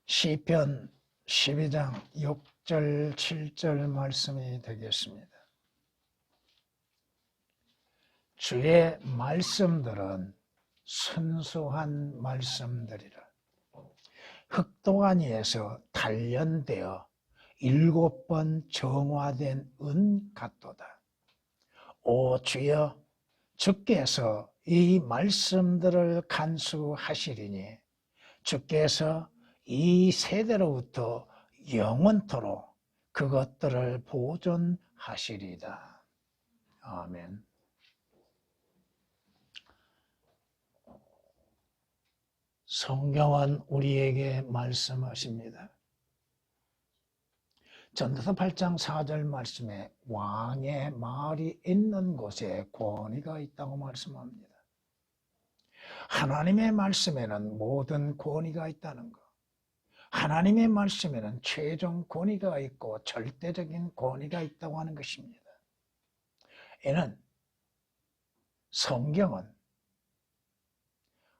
시편 12장 6절 7절 말씀이 되겠습니다. 주의 말씀들은 순수한 말씀들이라. 흑도가니에서 단련되어 7번 정화된 은 같도다. 오 주여, 주께서 이 말씀들을 간수하시리니 주께서 이 세대로부터 영원토록 그것들을 보존하시리다. 아멘. 성경은 우리에게 말씀하십니다. 전도서 8장 4절 말씀에 왕의 말이 있는 곳에 권위가 있다고 말씀합니다. 하나님의 말씀에는 모든 권위가 있다는 것. 하나님의 말씀에는 최종 권위가 있고 절대적인 권위가 있다고 하는 것입니다. 이는 성경은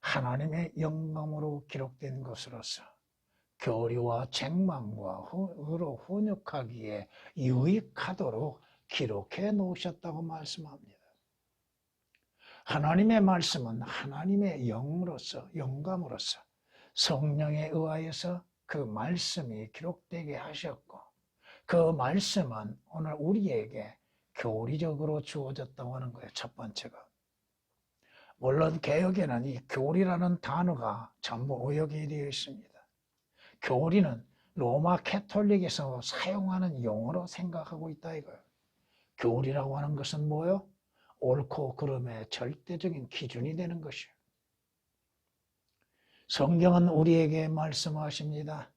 하나님의 영감으로 기록된 것으로서 교리와 책망과 의로 훈육하기에 유익하도록 기록해 놓으셨다고 말씀합니다. 하나님의 말씀은 하나님의 영으로서, 영감으로서 성령에 의하여서 그 말씀이 기록되게 하셨고, 그 말씀은 오늘 우리에게 교리적으로 주어졌다고 하는 거예요. 첫 번째가. 물론 개역에는 이 교리라는 단어가 전부 오역이 되어 있습니다. 교리는 로마 캐톨릭에서 사용하는 용어로 생각하고 있다 이거예요. 교리라고 하는 것은 뭐예요? 옳고 그름의 절대적인 기준이 되는 것이에요. 성경은 우리에게 말씀하십니다.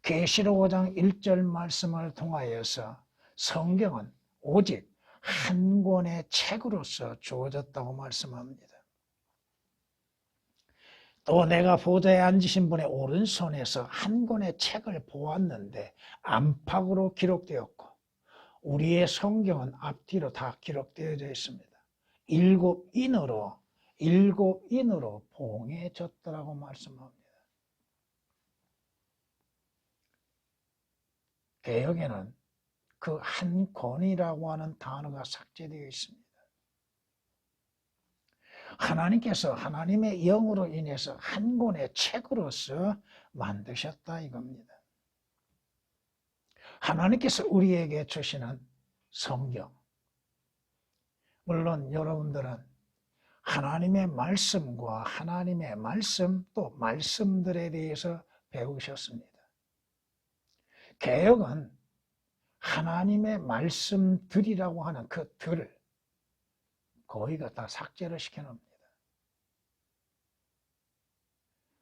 계시록 5장 1절 말씀을 통하여서 성경은 오직 한 권의 책으로서 주어졌다고 말씀합니다. 또 내가 보좌에 앉으신 분의 오른손에서 한 권의 책을 보았는데 안팎으로 기록되었고, 우리의 성경은 앞뒤로 다 기록되어져 있습니다. 7인으로 봉해졌더라고 말씀합니다. 개역에는 그 한 권이라고 하는 단어가 삭제되어 있습니다. 하나님께서 하나님의 영으로 인해서 한 권의 책으로서 만드셨다 이겁니다. 하나님께서 우리에게 주시는 성경, 물론 여러분들은 하나님의 말씀과 하나님의 말씀 또 말씀들에 대해서 배우셨습니다. 개역은 하나님의 말씀들이라고 하는 그 들을 거의가 다 삭제를 시켜놓습니다.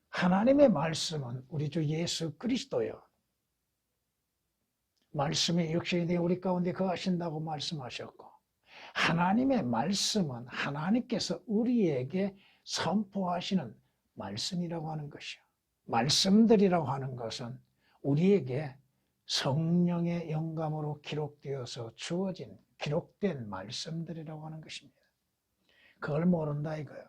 하나님의 말씀은 우리 주 예수 그리스도요. 말씀이 육신이 되어 우리 가운데 거하신다고 말씀하셨고, 하나님의 말씀은 하나님께서 우리에게 선포하시는 말씀이라고 하는 것이요. 말씀들이라고 하는 것은 우리에게 성령의 영감으로 기록되어서 주어진 기록된 말씀들이라고 하는 것입니다. 그걸 모른다 이거예요.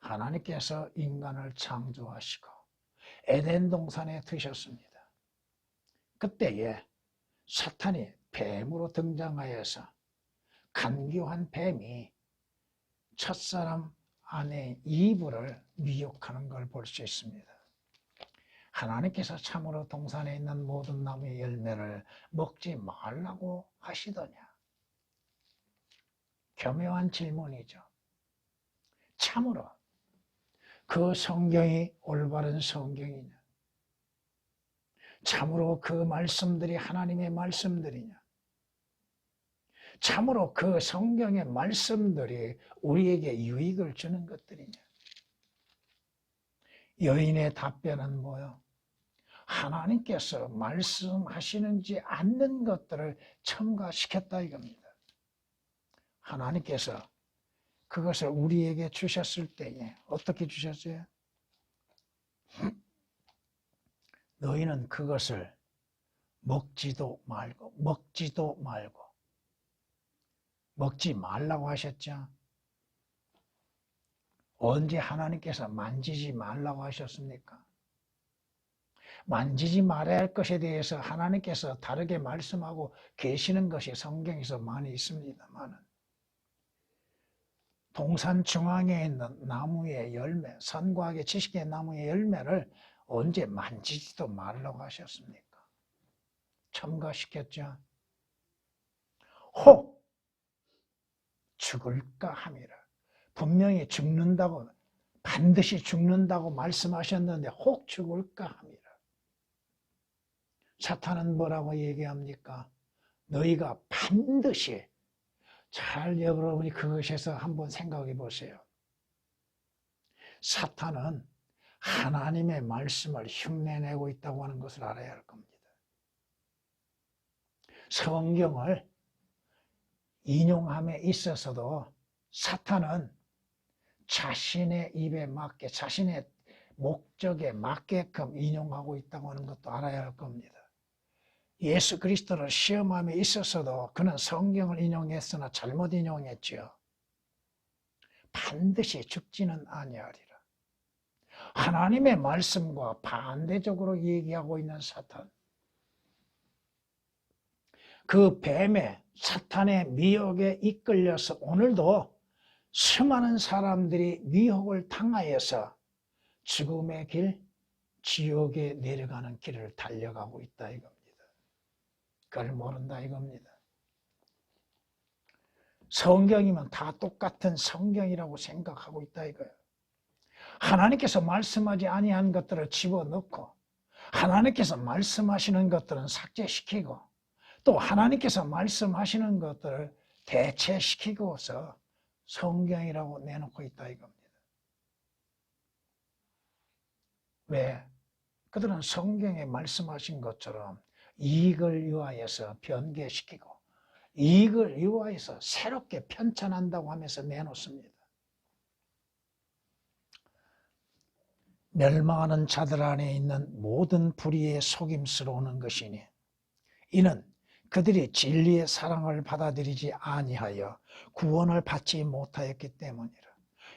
하나님께서 인간을 창조하시고 에덴 동산에 두셨습니다. 그때에 사탄이 뱀으로 등장하여서 간교한 뱀이 첫사람 아내 이브를 미혹하는 걸 볼 수 있습니다. 하나님께서 참으로 동산에 있는 모든 나무의 열매를 먹지 말라고 하시더냐? 교묘한 질문이죠. 참으로 그 성경이 올바른 성경이냐? 참으로 그 말씀들이 하나님의 말씀들이냐? 참으로 그 성경의 말씀들이 우리에게 유익을 주는 것들이냐? 여인의 답변은 뭐요? 하나님께서 말씀하시는지 않는 것들을 첨가시켰다 이겁니다. 하나님께서 그것을 우리에게 주셨을 때에 어떻게 주셨어요? 너희는 그것을 먹지도 말고 먹지 말라고 하셨죠. 언제 하나님께서 만지지 말라고 하셨습니까? 만지지 말아야 할 것에 대해서 하나님께서 다르게 말씀하고 계시는 것이 성경에서 많이 있습니다만, 동산 중앙에 있는 나무의 열매, 선과학의 지식의 나무의 열매를 언제 만지지도 말라고 하셨습니까? 첨가시켰죠. 혹 죽을까 함이라. 분명히 죽는다고, 반드시 죽는다고 말씀하셨는데 혹 죽을까 함이라. 사탄은 뭐라고 얘기합니까? 너희가 반드시, 잘 여러분이 그것에서 한번 생각해 보세요. 사탄은 하나님의 말씀을 흉내내고 있다고 하는 것을 알아야 할 겁니다. 성경을 인용함에 있어서도 사탄은 자신의 입에 맞게, 자신의 목적에 맞게끔 인용하고 있다고 하는 것도 알아야 할 겁니다. 예수 그리스도를 시험함에 있어서도 그는 성경을 인용했으나 잘못 인용했지요. 반드시 죽지는 아니하리라. 하나님의 말씀과 반대적으로 얘기하고 있는 사탄. 그 뱀의 사탄의 미혹에 이끌려서 오늘도 수많은 사람들이 미혹을 당하여서 죽음의 길, 지옥에 내려가는 길을 달려가고 있다 이겁니다. 그걸 모른다 이겁니다. 성경이면 다 똑같은 성경이라고 생각하고 있다 이거예요. 하나님께서 말씀하지 아니한 것들을 집어넣고 하나님께서 말씀하시는 것들은 삭제시키고 또 하나님께서 말씀하시는 것들을 대체시키고서 성경이라고 내놓고 있다 이겁니다. 왜? 그들은 성경에 말씀하신 것처럼 이익을 위하여서 변개시키고 이익을 위하여서 새롭게 편찬한다고 하면서 내놓습니다. 멸망하는 자들 안에 있는 모든 불의의 속임수로 는 것이니 이는 그들이 진리의 사랑을 받아들이지 아니하여 구원을 받지 못하였기 때문이라.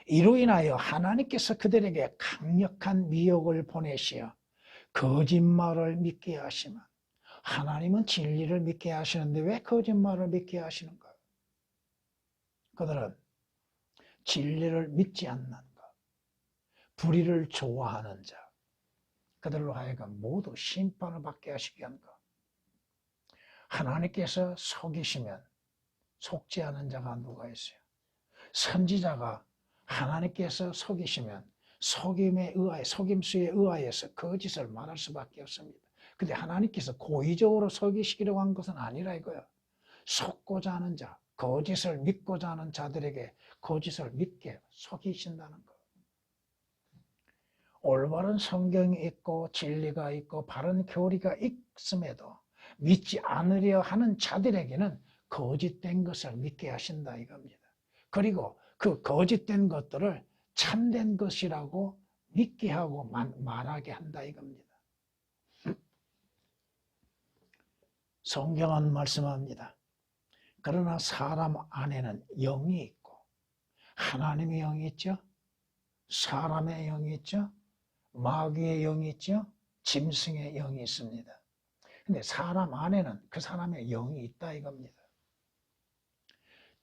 이로 인하여 하나님께서 그들에게 강력한 미혹을 보내시어 거짓말을 믿게 하시면 하나님은 진리를 믿게 하시는데 왜 거짓말을 믿게 하시는가? 그들은 진리를 믿지 않는 것, 불의를 좋아하는 자, 그들로 하여금 모두 심판을 받게 하시게 한 것. 하나님께서 속이시면 속지 않은 자가 누가 있어요? 선지자가 하나님께서 속이시면 속임에 의하여, 속임수에 의하여서 거짓을 말할 수밖에 없습니다. 근데 하나님께서 고의적으로 속이시기로 한 것은 아니라 이거야. 속고자 하는 자, 거짓을 믿고자 하는 자들에게 거짓을 믿게 속이신다는 거. 올바른 성경이 있고 진리가 있고 바른 교리가 있음에도 믿지 않으려 하는 자들에게는 거짓된 것을 믿게 하신다 이겁니다. 그리고 그 거짓된 것들을 참된 것이라고 믿게 하고 말하게 한다 이겁니다. 성경은 말씀합니다. 그러나 사람 안에는 영이 있고 하나님의 영이 있죠. 사람의 영이 있죠. 마귀의 영이 있죠. 짐승의 영이 있습니다. 근데 사람 안에는 그 사람의 영이 있다 이겁니다.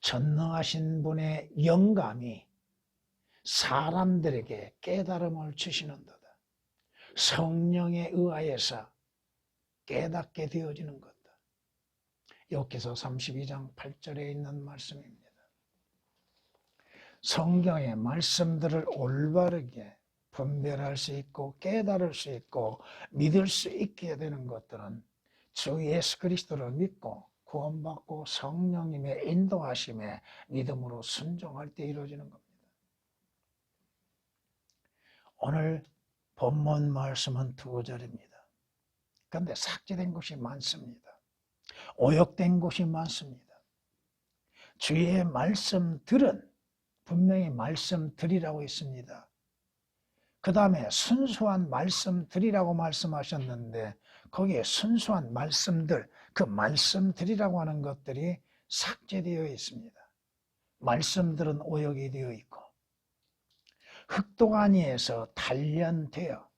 전능하신 분의 영감이 사람들에게 깨달음을 주시는도다. 성령에 의하여서 깨닫게 되어지는 것다. 욥기서 32장 8절에 있는 말씀입니다. 성경의 말씀들을 올바르게 분별할 수 있고 깨달을 수 있고 믿을 수 있게 되는 것들은 주 예수 그리스도를 믿고 구원받고 성령님의 인도하심에 믿음으로 순종할 때 이루어지는 겁니다. 오늘 본문 말씀은 2절입니다. 그런데 삭제된 곳이 많습니다. 오역된 곳이 많습니다. 주의 말씀들은 분명히 말씀들이라고 있습니다. 그 다음에 순수한 말씀들이라고 말씀하셨는데 거기에 순수한 말씀들, 그 말씀들이라고 하는 것들이 삭제되어 있습니다. 말씀들은 오역이 되어 있고 흑동아니에서 단련되어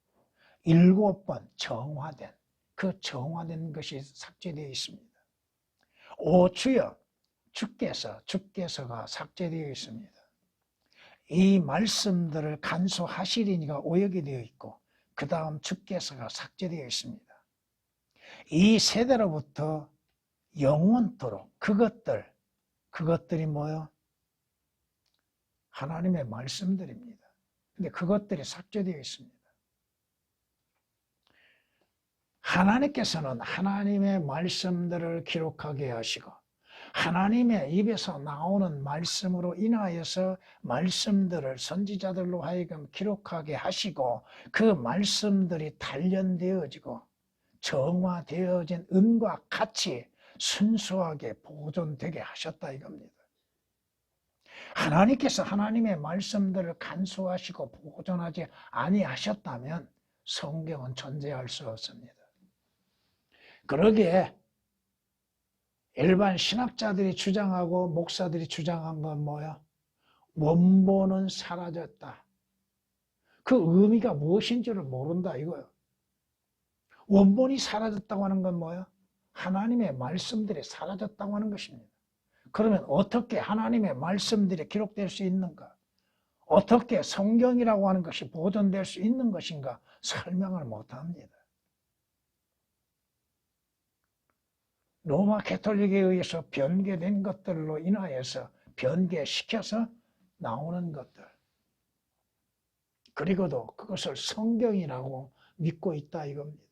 7번 정화된, 그 정화된 것이 삭제되어 있습니다. 오 주여 주께서가 삭제되어 있습니다. 이 말씀들을 간수하시리니가 오역이 되어 있고 그 다음 주께서가 삭제되어 있습니다. 이 세대로부터 영원토록 그것들이 뭐요? 하나님의 말씀들입니다. 근데 그것들이 삭제되어 있습니다. 하나님께서는 하나님의 말씀들을 기록하게 하시고 하나님의 입에서 나오는 말씀으로 인하여서 말씀들을 선지자들로 하여금 기록하게 하시고 그 말씀들이 단련되어지고 정화되어진 은과 같이 순수하게 보존되게 하셨다 이겁니다. 하나님께서 하나님의 말씀들을 간수하시고 보존하지 아니하셨다면 성경은 존재할 수 없습니다. 그러기에 일반 신학자들이 주장하고 목사들이 주장한 건 뭐야? 원본은 사라졌다. 그 의미가 무엇인지를 모른다 이거예요. 원본이 사라졌다고 하는 건 뭐야? 하나님의 말씀들이 사라졌다고 하는 것입니다. 그러면 어떻게 하나님의 말씀들이 기록될 수 있는가? 어떻게 성경이라고 하는 것이 보존될 수 있는 것인가? 설명을 못합니다. 로마 가톨릭에 의해서 변개된 것들로 인하여서 변개시켜서 나오는 것들, 그리고도 그것을 성경이라고 믿고 있다 이겁니다.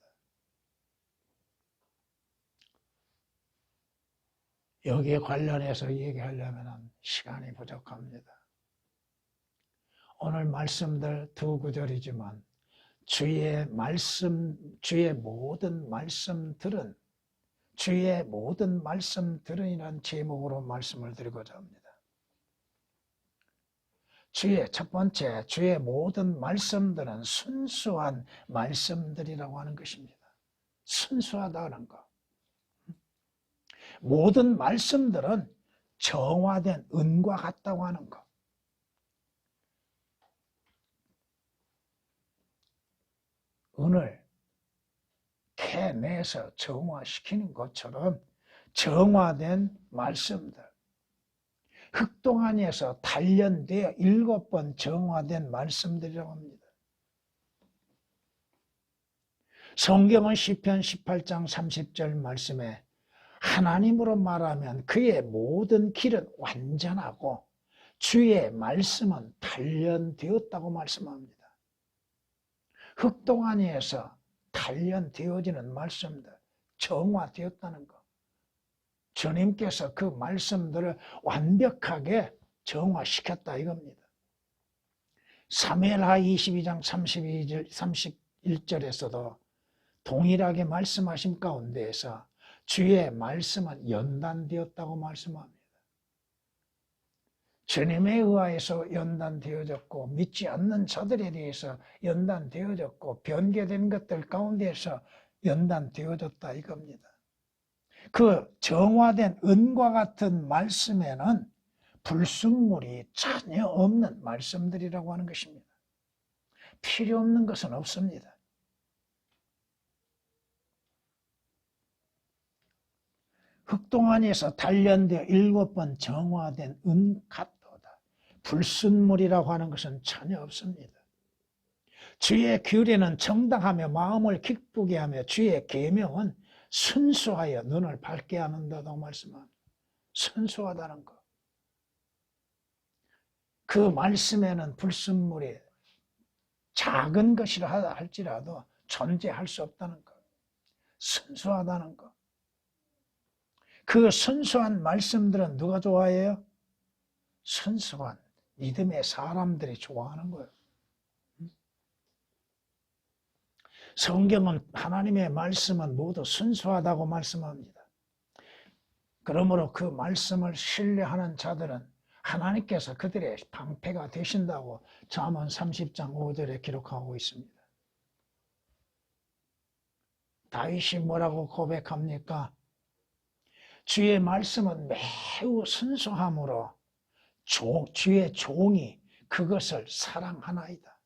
여기에 관련해서 얘기하려면 시간이 부족합니다. 오늘 말씀들 두 구절이지만 주의 모든 말씀들은이라는 제목으로 말씀을 드리고자 합니다. 첫 번째, 주의 모든 말씀들은 순수한 말씀들이라고 하는 것입니다. 순수하다는 것. 모든 말씀들은 정화된 은과 같다고 하는 것. 은을 캐내서 정화시키는 것처럼 정화된 말씀들, 흑동아니에서 단련되어 7번 정화된 말씀들이라고 합니다. 성경은 시편 18장 30절 말씀에 하나님으로 말하면 그의 모든 길은 완전하고 주의 말씀은 단련되었다고 말씀합니다. 흑동아니에서 단련되어지는 말씀들, 정화되었다는 것. 주님께서 그 말씀들을 완벽하게 정화시켰다 이겁니다. 사무엘하 22장 31절에서도 동일하게 말씀하신 가운데에서 주의 말씀은 연단되었다고 말씀합니다. 주님에 의하여서 연단되어졌고 믿지 않는 자들에 대해서 연단되어졌고 변개된 것들 가운데에서 연단되어졌다 이겁니다. 그 정화된 은과 같은 말씀에는 불순물이 전혀 없는 말씀들이라고 하는 것입니다. 필요 없는 것은 없습니다. 흑동아니에서 단련되어 7번 정화된 은 같도다. 불순물이라고 하는 것은 전혀 없습니다. 주의 규례는 정당하며 마음을 기쁘게 하며 주의 계명은 순수하여 눈을 밝게 하는다고 말씀합니다. 순수하다는 것. 그 말씀에는 불순물이 작은 것이라 할지라도 존재할 수 없다는 것. 순수하다는 것. 그 순수한 말씀들은 누가 좋아해요? 순수한 믿음의 사람들이 좋아하는 거예요. 성경은 하나님의 말씀은 모두 순수하다고 말씀합니다. 그러므로 그 말씀을 신뢰하는 자들은 하나님께서 그들의 방패가 되신다고 잠언 30장 5절에 기록하고 있습니다. 다윗이 뭐라고 고백합니까? 주의 말씀은 매우 순수함으로 주의 종이 그것을 사랑하나이다.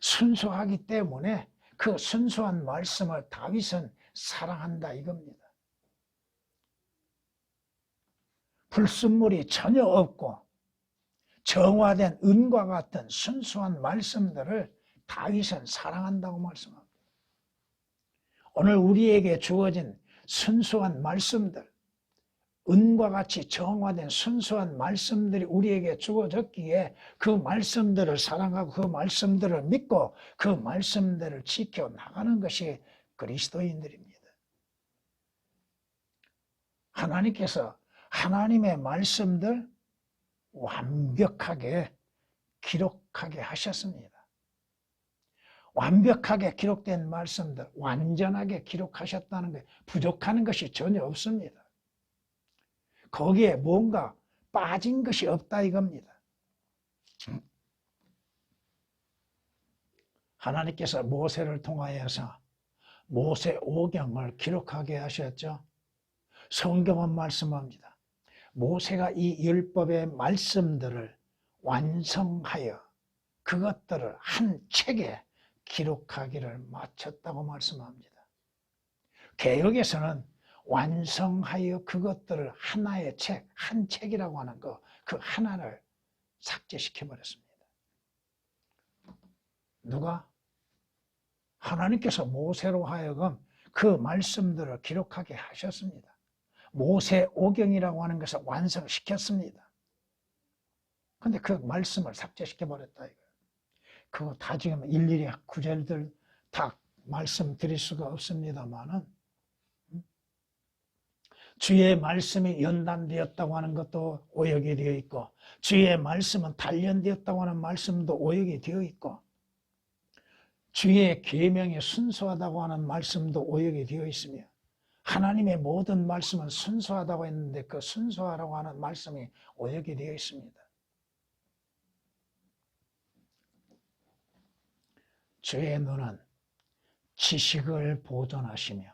순수하기 때문에 그 순수한 말씀을 다윗은 사랑한다 이겁니다. 불순물이 전혀 없고 정화된 은과 같은 순수한 말씀들을 다윗은 사랑한다고 말씀합니다. 오늘 우리에게 주어진 순수한 말씀들, 은과 같이 정화된 순수한 말씀들이 우리에게 주어졌기에 그 말씀들을 사랑하고 그 말씀들을 믿고 그 말씀들을 지켜나가는 것이 그리스도인들입니다. 하나님께서 하나님의 말씀들 완벽하게 기록하게 하셨습니다. 완벽하게 기록된 말씀들, 완전하게 기록하셨다는 게 부족한 것이 전혀 없습니다. 거기에 뭔가 빠진 것이 없다 이겁니다. 하나님께서 모세를 통하여서 모세 오경을 기록하게 하셨죠. 성경은 말씀합니다. 모세가 이 율법의 말씀들을 완성하여 그것들을 한 책에 기록하기를 마쳤다고 말씀합니다. 개역에서는 완성하여 그것들을 하나의 책, 한 책이라고 하는 그 하나를 삭제시켜버렸습니다. 누가? 하나님께서 모세로 하여금 그 말씀들을 기록하게 하셨습니다. 모세 오경이라고 하는 것을 완성시켰습니다. 근데 그 말씀을 삭제시켜버렸다 이거예요. 그거 다 지금 일일이 구절들 다 말씀드릴 수가 없습니다만은 주의 말씀이 연단되었다고 하는 것도 오역이 되어 있고 주의 말씀은 단련되었다고 하는 말씀도 오역이 되어 있고 주의 계명이 순수하다고 하는 말씀도 오역이 되어 있으며 하나님의 모든 말씀은 순수하다고 했는데 그 순수하라고 하는 말씀이 오역이 되어 있습니다. 주의 눈은 지식을 보존하시며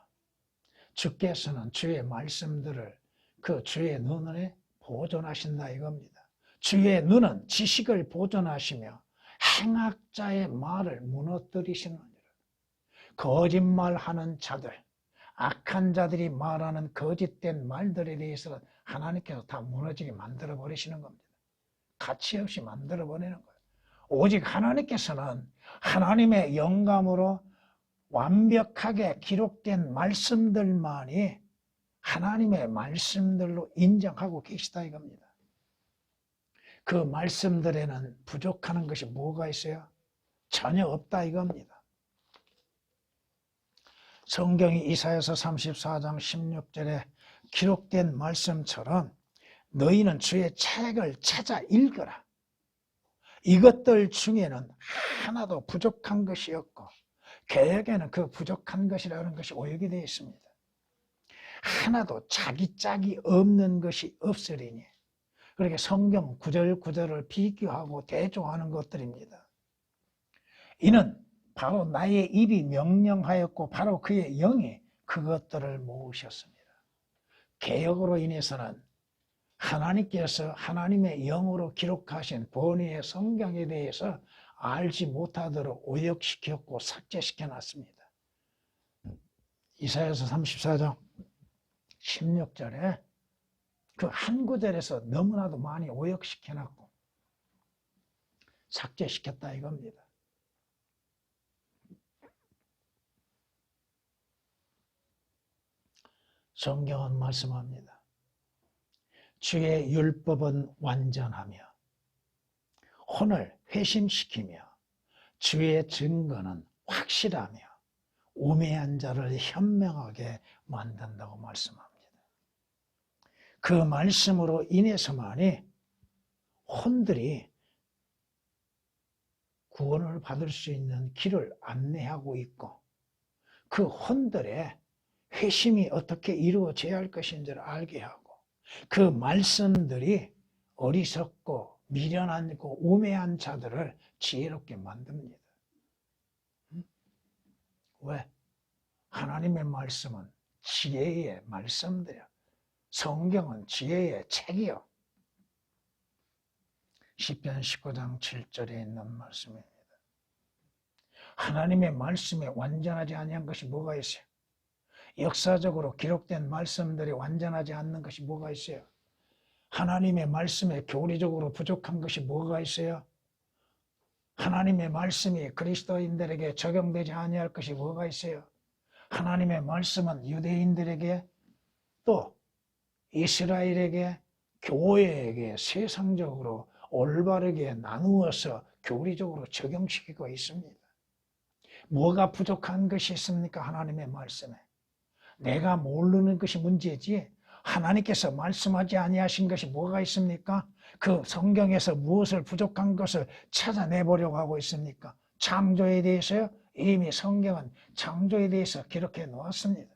주께서는 주의 말씀들을 그 주의 눈에 보존하신다 이겁니다. 주의 눈은 지식을 보존하시며 행악자의 말을 무너뜨리시느니라. 거짓말하는 자들, 악한 자들이 말하는 거짓된 말들에 대해서는 하나님께서 다 무너지게 만들어 버리시는 겁니다. 가치 없이 만들어 버리는 거예요. 오직 하나님께서는 하나님의 영감으로 완벽하게 기록된 말씀들만이 하나님의 말씀들로 인정하고 계시다 이겁니다. 그 말씀들에는 부족한 것이 뭐가 있어요? 전혀 없다 이겁니다. 성경이 이사야서 34장 16절에 기록된 말씀처럼 너희는 주의 책을 찾아 읽어라. 이것들 중에는 하나도 부족한 것이 없고 개역에는 그 부족한 것이라는 것이 오역이 되어 있습니다. 하나도 자기 짝이 없는 것이 없으리니 그렇게 성경 구절 구절을 비교하고 대조하는 것들입니다. 이는 바로 나의 입이 명령하였고 바로 그의 영이 그것들을 모으셨습니다. 개역으로 인해서는 하나님께서 하나님의 영으로 기록하신 번외의 성경에 대해서 알지 못하도록 오역시켰고 삭제시켜놨습니다. 이사야서 34장 16절에 그 한 구절에서 너무나도 많이 오역시켜놨고 삭제시켰다 이겁니다. 성경은 말씀합니다. 주의 율법은 완전하며 혼을 회심시키며 주의 증거는 확실하며 우매한 자를 현명하게 만든다고 말씀합니다. 그 말씀으로 인해서만이 혼들이 구원을 받을 수 있는 길을 안내하고 있고 그 혼들의 회심이 어떻게 이루어져야 할 것인지를 알게 하고 그 말씀들이 어리석고 미련하고 우매한 자들을 지혜롭게 만듭니다. 왜? 하나님의 말씀은 지혜의 말씀들이야. 성경은 지혜의 책이요. 시편 19장 7절에 있는 말씀입니다. 하나님의 말씀에 완전하지 아니한 것이 뭐가 있어요? 역사적으로 기록된 말씀들이 완전하지 않는 것이 뭐가 있어요? 하나님의 말씀에 교리적으로 부족한 것이 뭐가 있어요? 하나님의 말씀이 그리스도인들에게 적용되지 아니할 것이 뭐가 있어요? 하나님의 말씀은 유대인들에게 또 이스라엘에게 교회에게 세상적으로 올바르게 나누어서 교리적으로 적용시키고 있습니다. 뭐가 부족한 것이 있습니까? 하나님의 말씀에. 내가 모르는 것이 문제지 하나님께서 말씀하지 아니하신 것이 뭐가 있습니까? 그 성경에서 무엇을 부족한 것을 찾아내보려고 하고 있습니까? 창조에 대해서요? 이미 성경은 창조에 대해서 기록해 놓았습니다.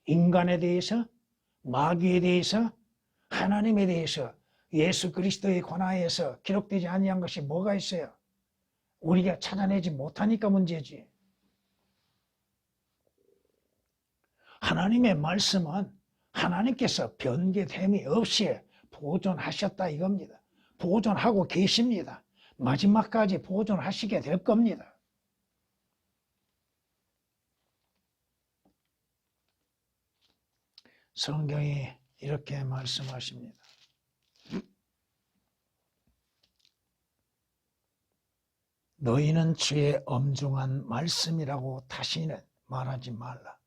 인간에 대해서, 마귀에 대해서, 하나님에 대해서, 예수 그리스도의 권하에서 기록되지 아니한 것이 뭐가 있어요? 우리가 찾아내지 못하니까 문제지. 하나님의 말씀은 하나님께서 변개됨이 없이 보존하셨다 이겁니다. 보존하고 계십니다. 마지막까지 보존하시게 될 겁니다. 성경이 이렇게 말씀하십니다. 너희는 주의 엄중한 말씀이라고 다시는 말하지 말라.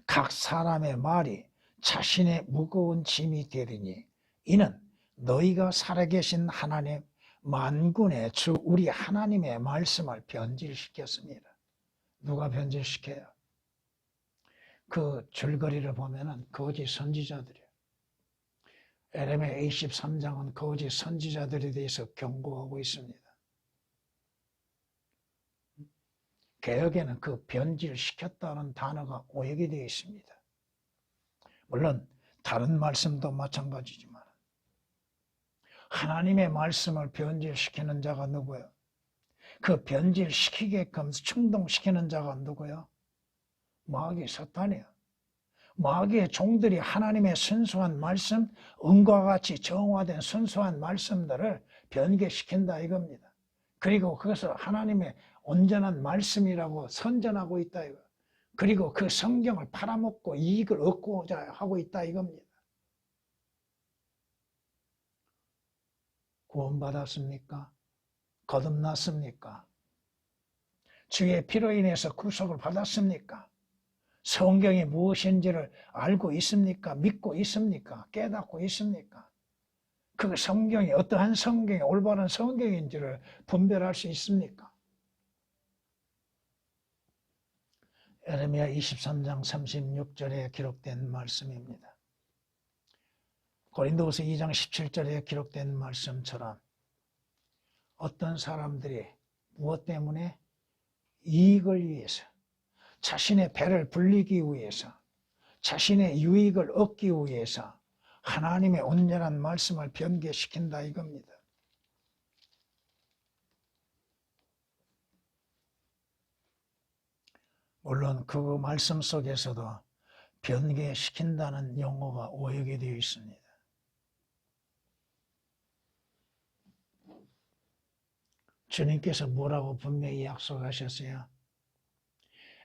각 사람의 말이 자신의 무거운 짐이 되리니 이는 너희가 살아계신 하나님 만군의 주 우리 하나님의 말씀을 변질시켰습니다. 누가 변질시켜요? 그 줄거리를 보면은 거짓 선지자들이에요. 에레미야 23장은 거짓 선지자들에 대해서 경고하고 있습니다. 개역에는 그 변질시켰다는 단어가 오역이 되어 있습니다. 물론 다른 말씀도 마찬가지지만 하나님의 말씀을 변질시키는 자가 누구예요? 그 변질시키게끔 충동시키는 자가 누구예요? 마귀 사탄이에요. 마귀의 종들이 하나님의 순수한 말씀, 은과 같이 정화된 순수한 말씀들을 변개시킨다 이겁니다. 그리고 그것을 하나님의 온전한 말씀이라고 선전하고 있다 이거. 그리고 그 성경을 팔아먹고 이익을 얻고자 하고 있다 이겁니다. 구원받았습니까? 거듭났습니까? 주의 피로 인해서 구속을 받았습니까? 성경이 무엇인지를 알고 있습니까? 믿고 있습니까? 깨닫고 있습니까? 그 성경이 어떠한 성경이 올바른 성경인지를 분별할 수 있습니까? 에레미야 23장 36절에 기록된 말씀입니다. 고린도후서 2장 17절에 기록된 말씀처럼 어떤 사람들이 무엇 때문에? 이익을 위해서, 자신의 배를 불리기 위해서, 자신의 유익을 얻기 위해서 하나님의 온전한 말씀을 변개시킨다 이겁니다. 물론 그 말씀 속에서도 변개시킨다는 용어가 오역이 되어 있습니다. 주님께서 뭐라고 분명히 약속하셨어요?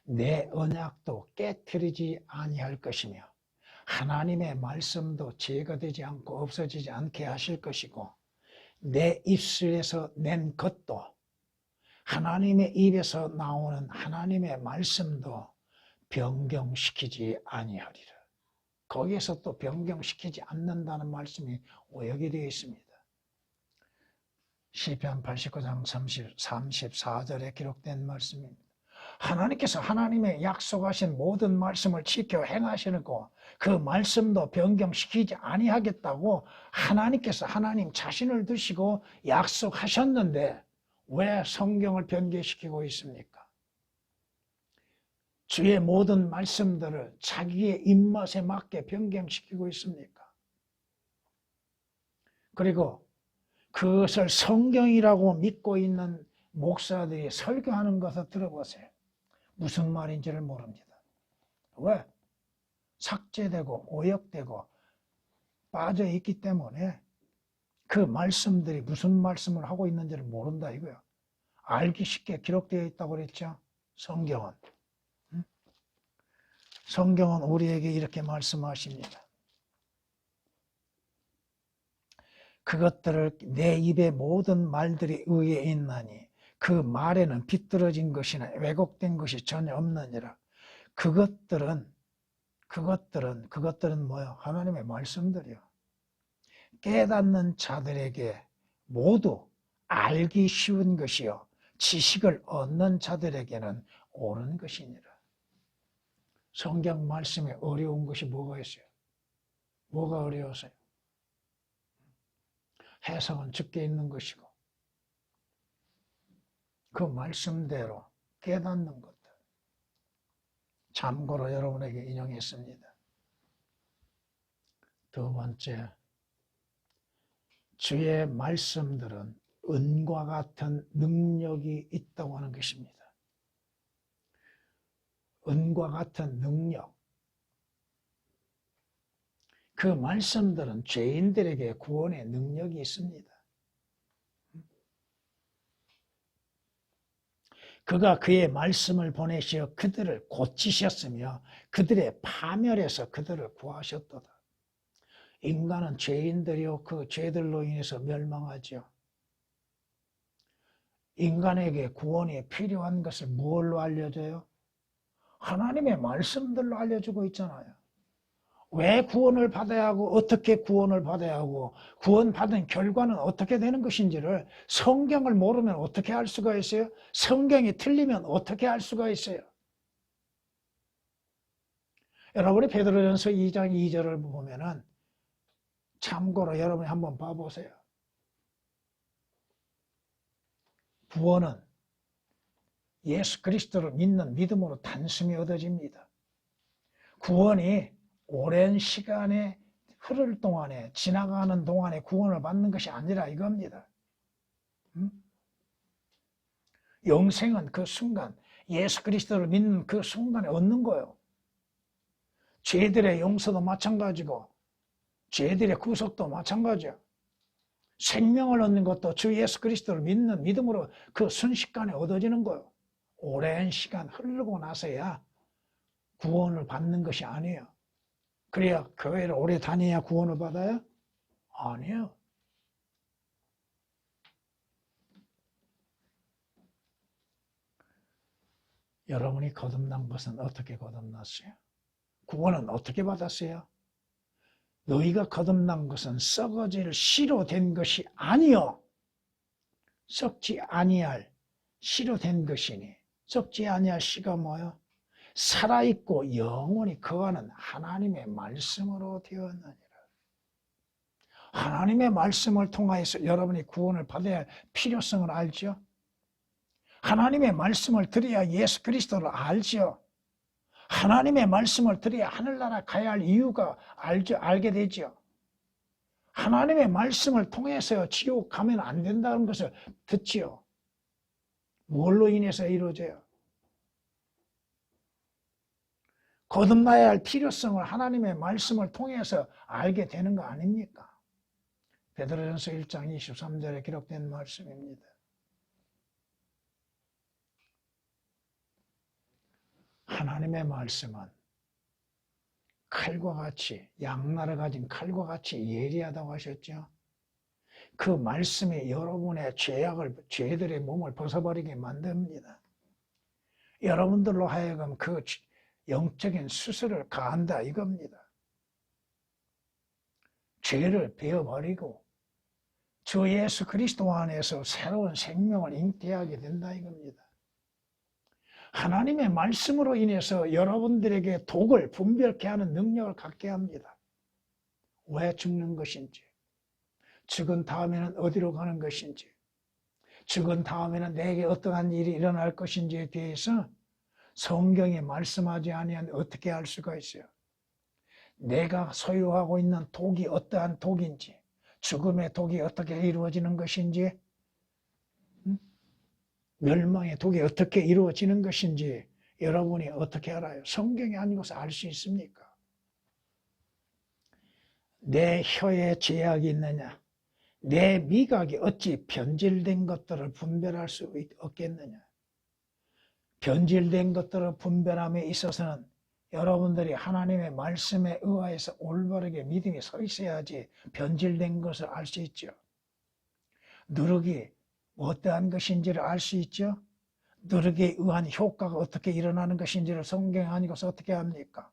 내 언약도 깨트리지 아니할 것이며 하나님의 말씀도 제거되지 않고 없어지지 않게 하실 것이고 내 입술에서 낸 것도 하나님의 입에서 나오는 하나님의 말씀도 변경시키지 아니하리라. 거기에서 또 변경시키지 않는다는 말씀이 오역이 되어 있습니다. 시편 89장 34절에 기록된 말씀입니다. 하나님께서 하나님의 약속하신 모든 말씀을 지켜 행하시고 그 말씀도 변경시키지 아니하겠다고 하나님께서 하나님 자신을 두시고 약속하셨는데 왜 성경을 변개시키고 있습니까? 주의 모든 말씀들을 자기의 입맛에 맞게 변경시키고 있습니까? 그리고 그것을 성경이라고 믿고 있는 목사들이 설교하는 것을 들어보세요. 무슨 말인지를 모릅니다. 왜? 삭제되고 오역되고 빠져있기 때문에 그 말씀들이 무슨 말씀을 하고 있는지를 모른다 이거야. 알기 쉽게 기록되어 있다고 그랬죠. 성경은. 성경은 우리에게 이렇게 말씀하십니다. 그것들을 내 입의 모든 말들이 의에 있나니 그 말에는 비뚤어진 것이나 왜곡된 것이 전혀 없느니라. 그것들은 뭐야? 하나님의 말씀들이요. 깨닫는 자들에게 모두 알기 쉬운 것이요. 지식을 얻는 자들에게는 옳은 것이니라. 성경 말씀에 어려운 것이 뭐가 있어요? 뭐가 어려워서요? 해석은 적게 있는 것이고 그 말씀대로 깨닫는 것들. 참고로 여러분에게 인용했습니다. 두 번째, 주의 말씀들은 은과 같은 능력이 있다고 하는 것입니다. 은과 같은 능력. 그 말씀들은 죄인들에게 구원의 능력이 있습니다. 그가 그의 말씀을 보내시어 그들을 고치셨으며 그들의 파멸에서 그들을 구하셨도다. 인간은 죄인들이요 그 죄들로 인해서 멸망하죠. 인간에게 구원이 필요한 것을 뭘로 알려줘요? 하나님의 말씀들로 알려주고 있잖아요. 왜 구원을 받아야 하고 어떻게 구원을 받아야 하고 구원받은 결과는 어떻게 되는 것인지를 성경을 모르면 어떻게 알 수가 있어요? 성경이 틀리면 어떻게 알 수가 있어요? 여러분이 베드로전서 2장 2절을 보면은 참고로 여러분이 한번 봐보세요. 구원은 예수 그리스도를 믿는 믿음으로 단순히 얻어집니다. 구원이 오랜 시간에 흐를 동안에 지나가는 동안에 구원을 받는 것이 아니라 이겁니다. 영생은 그 순간 예수 그리스도를 믿는 그 순간에 얻는 거예요. 죄들의 용서도 마찬가지고 죄들의 구속도 마찬가지야. 생명을 얻는 것도 주 예수 그리스도를 믿는 믿음으로 그 순식간에 얻어지는 거예요. 오랜 시간 흐르고 나서야 구원을 받는 것이 아니에요. 그래야 교회를 오래 다녀야 구원을 받아요? 아니에요. 여러분이 거듭난 것은 어떻게 거듭났어요? 구원은 어떻게 받았어요? 너희가 거듭난 것은 썩어질 씨로 된 것이 아니요 썩지 아니할 씨로 된 것이니 썩지 아니할 씨가 뭐요? 살아있고 영원히 거하는 하나님의 말씀으로 되었느니라. 하나님의 말씀을 통하여서 여러분이 구원을 받아야 할 필요성을 알죠? 하나님의 말씀을 들어야 예수 그리스도를 알죠? 하나님의 말씀을 들어야 하늘나라 가야 할 이유가 알게 되죠. 하나님의 말씀을 통해서 지옥 가면 안 된다는 것을 듣지요. 뭘로 인해서 이루어져요? 거듭나야 할 필요성을 하나님의 말씀을 통해서 알게 되는 거 아닙니까? 베드로전서 1장 23절에 기록된 말씀입니다. 하나님의 말씀은 칼과 같이 양날을 가진 칼과 같이 예리하다고 하셨죠. 그 말씀이 여러분의 죄들의 몸을 벗어버리게 만듭니다. 여러분들로 하여금 그 영적인 수술을 가한다 이겁니다. 죄를 베어버리고 주 예수 그리스도 안에서 새로운 생명을 잉태하게 된다 이겁니다. 하나님의 말씀으로 인해서 여러분들에게 독을 분별케 하는 능력을 갖게 합니다. 왜 죽는 것인지, 죽은 다음에는 어디로 가는 것인지, 죽은 다음에는 내게 어떠한 일이 일어날 것인지에 대해서 성경이 말씀하지 아니하면 어떻게 알 수가 있어요? 내가 소유하고 있는 독이 어떠한 독인지, 죽음의 독이 어떻게 이루어지는 것인지, 멸망의 독이 어떻게 이루어지는 것인지 여러분이 어떻게 알아요? 성경이 아니고서 알 수 있습니까? 내 혀에 죄악이 있느냐? 내 미각이 어찌 변질된 것들을 분별할 수 없겠느냐. 변질된 것들을 분별함에 있어서는 여러분들이 하나님의 말씀에 의하여서 올바르게 믿음이 서 있어야지 변질된 것을 알 수 있죠. 누룩이 어떠한 것인지를 알 수 있죠. 누룩에 의한 효과가 어떻게 일어나는 것인지를 성경에 아니고서 어떻게 합니까?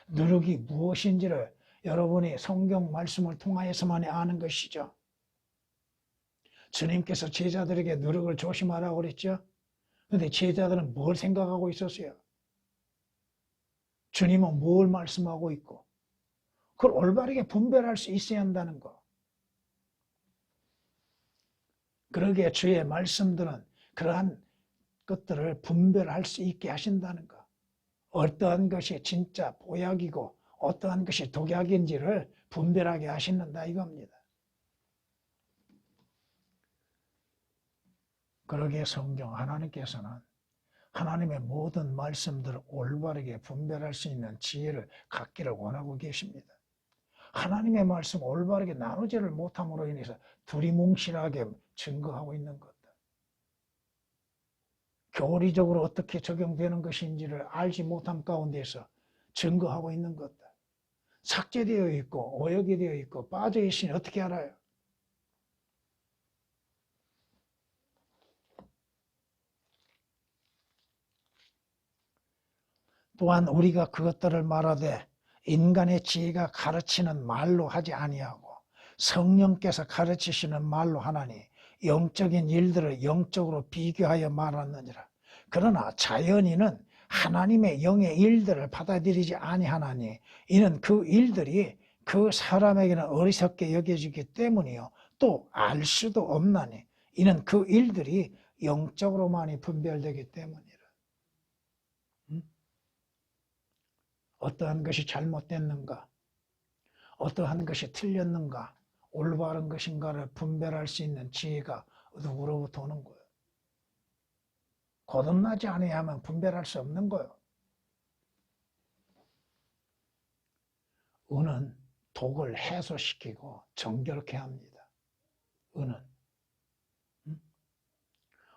누룩이 무엇인지를 여러분이 성경 말씀을 통하여서만 아는 것이죠. 주님께서 제자들에게 누룩을 조심하라고 그랬죠. 그런데 제자들은 뭘 생각하고 있었어요? 주님은 뭘 말씀하고 있고, 그걸 올바르게 분별할 수 있어야 한다는 거. 그러기에 주의 말씀들은 그러한 것들을 분별할 수 있게 하신다는 거. 어떠한 것이 진짜 보약이고 어떠한 것이 독약인지를 분별하게 하신다 이겁니다. 그러기에 성경 하나님께서는 하나님의 모든 말씀들을 올바르게 분별할 수 있는 지혜를 갖기를 원하고 계십니다. 하나님의 말씀 올바르게 나누지를 못함으로 인해서 두리뭉실하게 증거하고 있는 것들, 교리적으로 어떻게 적용되는 것인지를 알지 못함 가운데서 증거하고 있는 것들, 삭제되어 있고 오역이 되어 있고 빠져 있으니 어떻게 알아요? 또한 우리가 그것들을 말하되 인간의 지혜가 가르치는 말로 하지 아니하고 성령께서 가르치시는 말로 하나니 영적인 일들을 영적으로 비교하여 말하느니라. 그러나 자연인은 하나님의 영의 일들을 받아들이지 아니하나니 이는 그 일들이 그 사람에게는 어리석게 여겨지기 때문이요 또 알 수도 없나니 이는 그 일들이 영적으로만이 분별되기 때문이라. 어떠한 것이 잘못됐는가, 어떠한 것이 틀렸는가, 올바른 것인가를 분별할 수 있는 지혜가 누구로부터 오는 거예요? 거듭나지 아니하면 분별할 수 없는 거예요. 은은 독을 해소시키고 정결케 합니다. 은은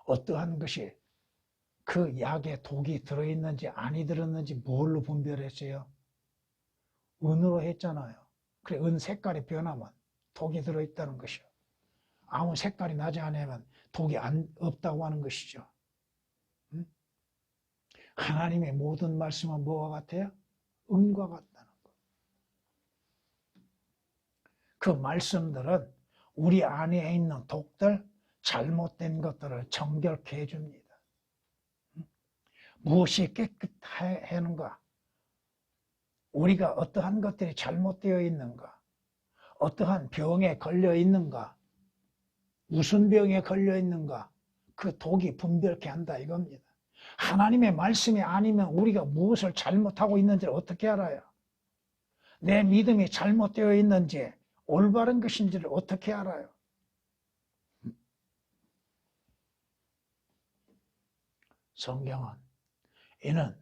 어떠한 것이 그 약에 독이 들어있는지 아니 들었는지 뭘로 분별했어요? 은으로 했잖아요. 그래, 은 색깔이 변하면 독이 들어있다는 것이요. 아무 색깔이 나지 않으면 독이 없다고 하는 것이죠. 하나님의 모든 말씀은 뭐와 같아요? 은과 같다는 것. 그 말씀들은 우리 안에 있는 독들, 잘못된 것들을 정결케 해줍니다. 무엇이 깨끗하는가? 우리가 어떠한 것들이 잘못되어 있는가? 어떠한 병에 걸려 있는가? 무슨 병에 걸려 있는가? 그 독이 분별케 한다 이겁니다. 하나님의 말씀이 아니면 우리가 무엇을 잘못하고 있는지를 어떻게 알아요? 내 믿음이 잘못되어 있는지 올바른 것인지를 어떻게 알아요? 성경은 이는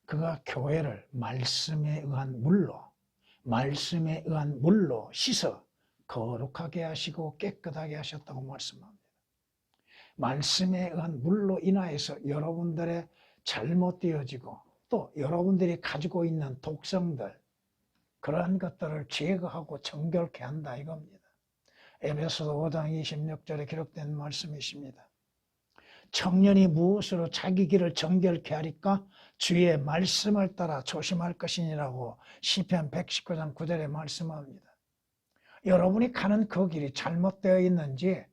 그가 교회를 말씀에 의한 물로 씻어 거룩하게 하시고 깨끗하게 하셨다고 말씀합니다. 말씀에 의한 물로 인하여서 여러분들의 잘못되어지고 또 여러분들이 가지고 있는 독성들, 그러한 것들을 제거하고 정결케 한다 이겁니다. 에베소서 5장 26절에 기록된 말씀이십니다. 청년이 무엇으로 자기 길을 정결케 하리까? 주의 말씀을 따라 조심할 것이니라고 시편 119장 9절에 말씀합니다. 여러분이 가는 그 길이 잘못되어 있는지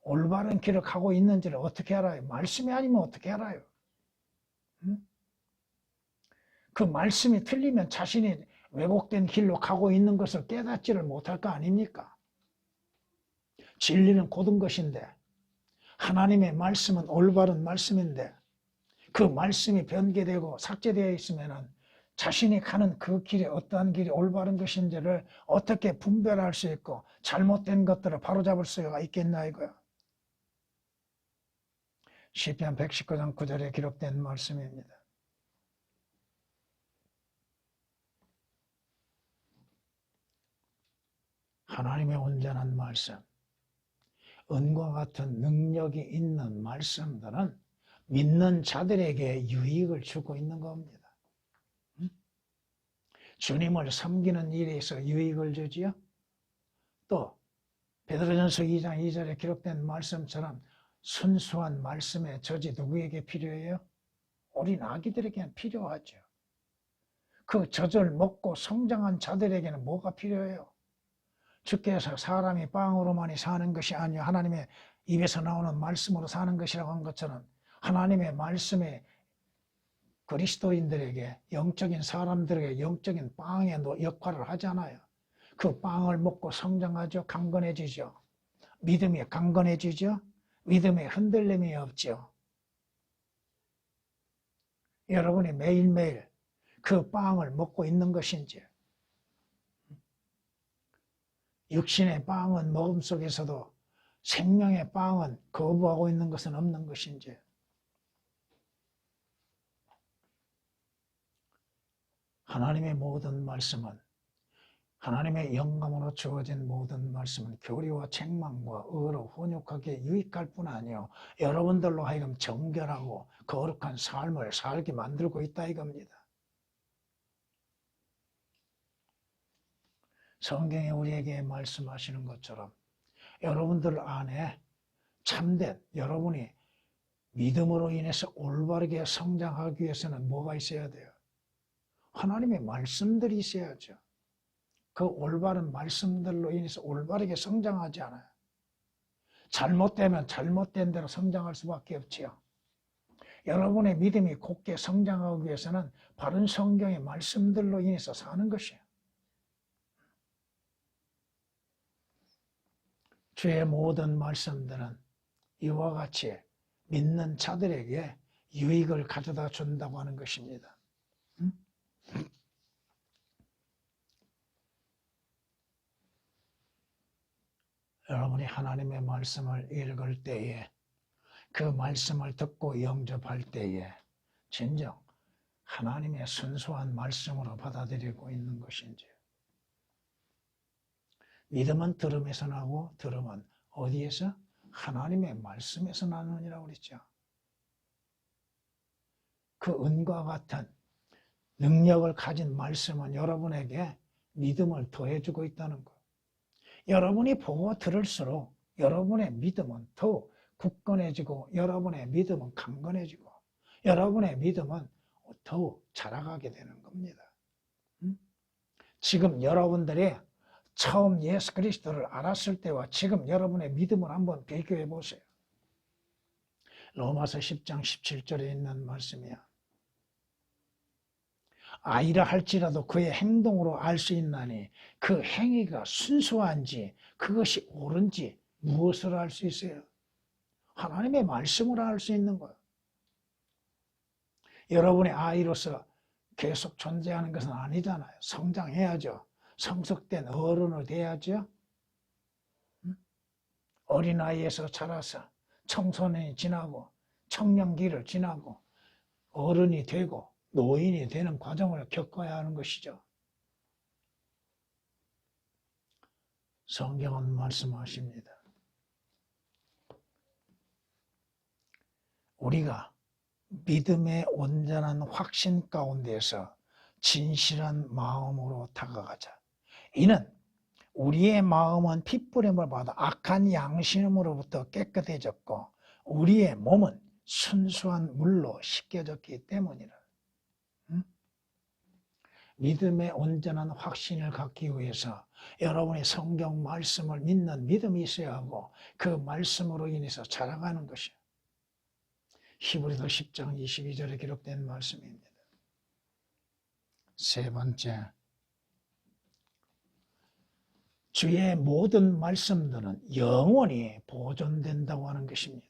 올바른 길을 가고 있는지를 어떻게 알아요? 말씀이 아니면 어떻게 알아요? 그 말씀이 틀리면 자신이 왜곡된 길로 가고 있는 것을 깨닫지를 못할 거 아닙니까? 진리는 곧은 것인데 하나님의 말씀은 올바른 말씀인데 그 말씀이 변개되고 삭제되어 있으면 자신이 가는 그 길이 어떠한 길이 올바른 것인지를 어떻게 분별할 수 있고 잘못된 것들을 바로잡을 수가 있겠나 이거야. 시편 119장 9절에 기록된 말씀입니다. 하나님의 온 말씀, 은과 같은 능력이 있는 말씀들은 믿는 자들에게 유익을 주고 있는 겁니다. 주님을 섬기는 일에서 유익을 주지요. 또 베드로전서 2장 2절에 기록된 말씀처럼 순수한 말씀의 젖이 누구에게 필요해요? 어린 아기들에게는 필요하죠. 그 젖을 먹고 성장한 자들에게는 뭐가 필요해요? 주께서 사람이 빵으로만이 사는 것이 아니요 하나님의 입에서 나오는 말씀으로 사는 것이라고 한 것처럼 하나님의 말씀이 그리스도인들에게, 영적인 사람들에게 영적인 빵의 역할을 하잖아요. 그 빵을 먹고 성장하죠. 강건해지죠. 믿음이 강건해지죠. 믿음에 흔들림이 없죠. 여러분이 매일매일 그 빵을 먹고 있는 것인지, 육신의 빵은 먹음 속에서도 생명의 빵은 거부하고 있는 것은 없는 것인지, 하나님의 모든 말씀은, 하나님의 영감으로 주어진 모든 말씀은 교리와 책망과 의로 훈육하기에 유익할 뿐 아니요 여러분들로 하여금 정결하고 거룩한 삶을 살게 만들고 있다 이겁니다. 성경에 우리에게 말씀하시는 것처럼 여러분들 안에 참된, 여러분이 믿음으로 인해서 올바르게 성장하기 위해서는 뭐가 있어야 돼요? 하나님의 말씀들이 있어야죠. 그 올바른 말씀들로 인해서 올바르게 성장하지 않아요. 잘못되면 잘못된 대로 성장할 수밖에 없지요. 여러분의 믿음이 곧게 성장하기 위해서는 바른 성경의 말씀들로 인해서 사는 것이에요. 주의 모든 말씀들은 이와 같이 믿는 자들에게 유익을 가져다 준다고 하는 것입니다. 여러분이 하나님의 말씀을 읽을 때에, 그 말씀을 듣고 영접할 때에 진정 하나님의 순수한 말씀으로 받아들이고 있는 것인지, 믿음은 들음에서 나고 들음은 어디에서? 하나님의 말씀에서 나느니라고 그랬죠. 그 은과 같은 능력을 가진 말씀은 여러분에게 믿음을 더해주고 있다는 것. 여러분이 보고 들을수록 여러분의 믿음은 더 굳건해지고 여러분의 믿음은 강건해지고 여러분의 믿음은 더욱 자라가게 되는 겁니다. 지금 여러분들이 처음 예수 그리스도를 알았을 때와 지금 여러분의 믿음을 한번 비교해 보세요. 로마서 10장 17절에 있는 말씀이야. 아이라 할지라도 그의 행동으로 알 수 있나니 그 행위가 순수한지 그것이 옳은지 무엇을 알 수 있어요? 하나님의 말씀으로 알 수 있는 거예요. 여러분의 아이로서 계속 존재하는 것은 아니잖아요. 성장해야죠. 성숙된 어른이 돼야죠. 어린아이에서 자라서 청소년이 지나고 청년기를 지나고 어른이 되고 노인이 되는 과정을 겪어야 하는 것이죠. 성경은 말씀하십니다. 우리가 믿음의 온전한 확신 가운데서 진실한 마음으로 다가가자. 이는 우리의 마음은 핏부림을 받아 악한 양심으로부터 깨끗해졌고 우리의 몸은 순수한 물로 씻겨졌기 때문이라. 믿음의 온전한 확신을 갖기 위해서 여러분이 성경 말씀을 믿는 믿음이 있어야 하고 그 말씀으로 인해서 자라가는 것이에요. 히브리서 10장 22절에 기록된 말씀입니다. 세 번째, 주의 모든 말씀들은 영원히 보존된다고 하는 것입니다.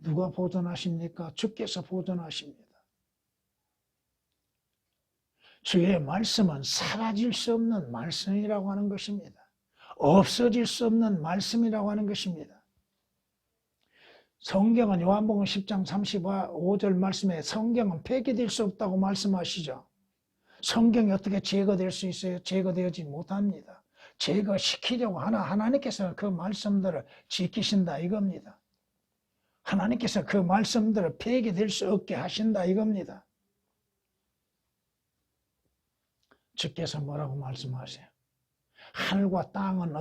누가 보존하십니까? 주께서 보존하십니다. 주의 말씀은 사라질 수 없는 말씀이라고 하는 것입니다. 없어질 수 없는 말씀이라고 하는 것입니다. 성경은 요한복음 10장 35절 말씀에 성경은 폐기될 수 없다고 말씀하시죠. 성경이 어떻게 제거될 수 있어요? 제거되지 못합니다. 제거시키려고 하나 하나님께서는 그 말씀들을 지키신다 이겁니다. 하나님께서 그 말씀들을 폐기될 수 없게 하신다 이겁니다. 주께서 뭐라고 말씀하세요? 하늘과 땅은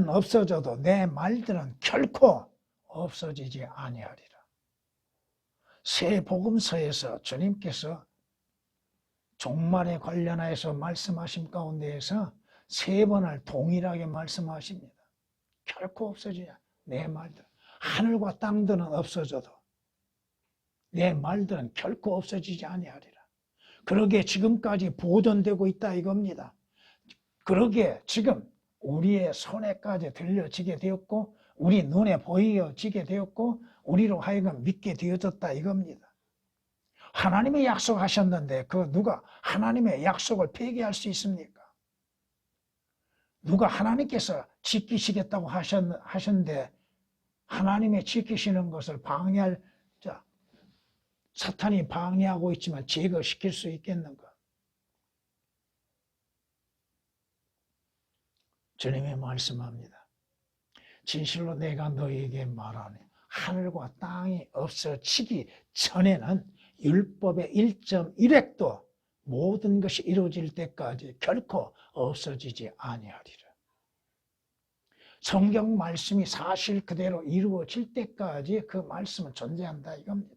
없어져도 내 말들은 결코 없어지지 아니하리라. 새 복음서에서 주님께서 종말에 관련해서 말씀하신 가운데에서 3번을 동일하게 말씀하십니다. 결코 없어지지 않아. 내 말들, 하늘과 땅들은 없어져도 내 말들은 결코 없어지지 아니하리라. 그러기에 지금까지 보존되고 있다 이겁니다. 그러기에 지금 우리의 손에까지 들려지게 되었고 우리 눈에 보여지게 되었고 우리로 하여금 믿게 되어졌다 이겁니다. 하나님이 약속하셨는데 그 누가 하나님의 약속을 폐기할 수 있습니까? 누가 하나님께서 지키시겠다고 하셨는데 하나님의 지키시는 것을 방해할 사탄이 방해하고 있지만 제거시킬 수 있겠는가? 주님이 말씀합니다. 진실로 내가 너희에게 말하네. 하늘과 땅이 없어지기 전에는 율법의 1.1획도 모든 것이 이루어질 때까지 결코 없어지지 아니하리라. 성경 말씀이 사실 그대로 이루어질 때까지 그 말씀은 존재한다 이겁니다.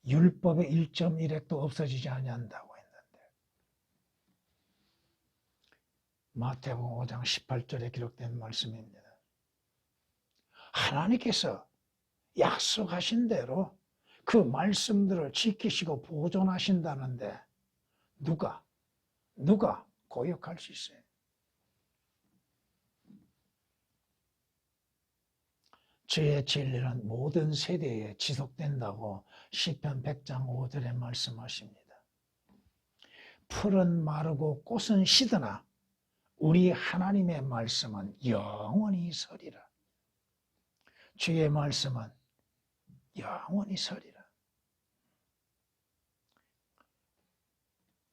율법의 1.1획도 없어지지 아니한다고 했는데 마태복음 5장 18절에 기록된 말씀입니다. 하나님께서 약속하신 대로 그 말씀들을 지키시고 보존하신다는데 누가 고역할 수 있어요? 주의 진리는 모든 세대에 지속된다고 시편 100장 5절에 말씀하십니다. 풀은 마르고 꽃은 시드나 우리 하나님의 말씀은 영원히 서리라. 주의 말씀은 영원히 서리라.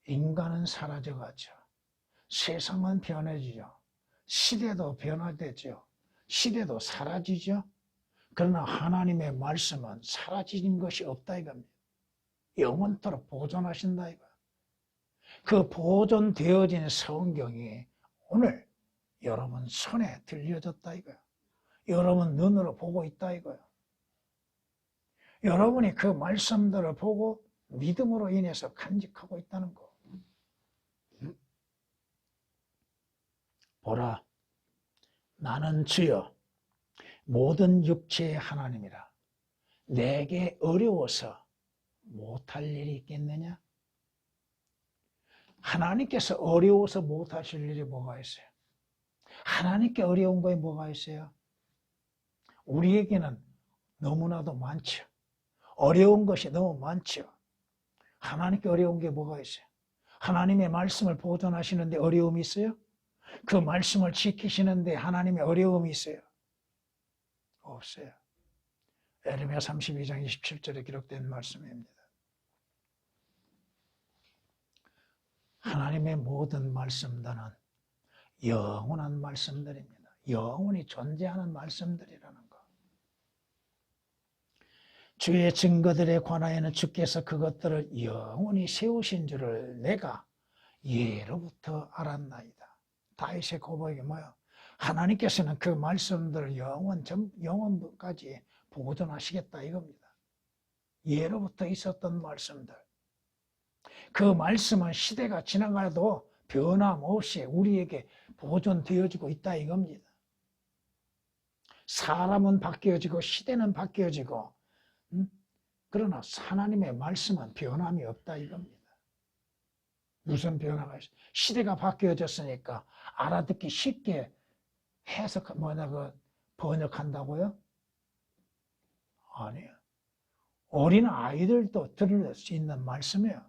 인간은 사라져가죠. 세상은 변해지죠. 시대도 변화되죠. 시대도 사라지죠. 그러나 하나님의 말씀은 사라진 것이 없다 이겁니다. 영원토록 보존하신다 이거. 그 보존되어진 성경이 오늘 여러분 손에 들려졌다 이거야. 여러분 눈으로 보고 있다 이거야. 여러분이 그 말씀들을 보고 믿음으로 인해서 간직하고 있다는 거. 보라, 나는 주여 모든 육체의 하나님이라. 내게 어려워서 못할 일이 있겠느냐? 하나님께서 어려워서 못하실 일이 뭐가 있어요? 하나님께 어려운 거에 뭐가 있어요? 우리에게는 너무나도 많죠. 어려운 것이 너무 많죠. 하나님께 어려운 게 뭐가 있어요? 하나님의 말씀을 보존하시는데 어려움이 있어요? 그 말씀을 지키시는데 하나님의 어려움이 있어요? 없어요. 에레미야 32장 27절에 기록된 말씀입니다. 하나님의 모든 말씀들은 영원한 말씀들입니다. 영원히 존재하는 말씀들이라는 것. 주의 증거들에 관하여는 주께서 그것들을 영원히 세우신 줄을 내가 예로부터 알았나이다. 다윗의 고백이 뭐예요? 하나님께서는 그 말씀들을 영원까지 보존하시겠다 이겁니다. 예로부터 있었던 말씀들. 그 말씀은 시대가 지나가도 변함없이 우리에게 보존되어지고 있다 이겁니다. 사람은 바뀌어지고 시대는 바뀌어지고 그러나 하나님의 말씀은 변함이 없다 이겁니다. 무슨 변화가 있어요? 시대가 바뀌어졌으니까 알아듣기 쉽게 번역한다고요? 아니에요. 어린 아이들도 들을 수 있는 말씀이에요.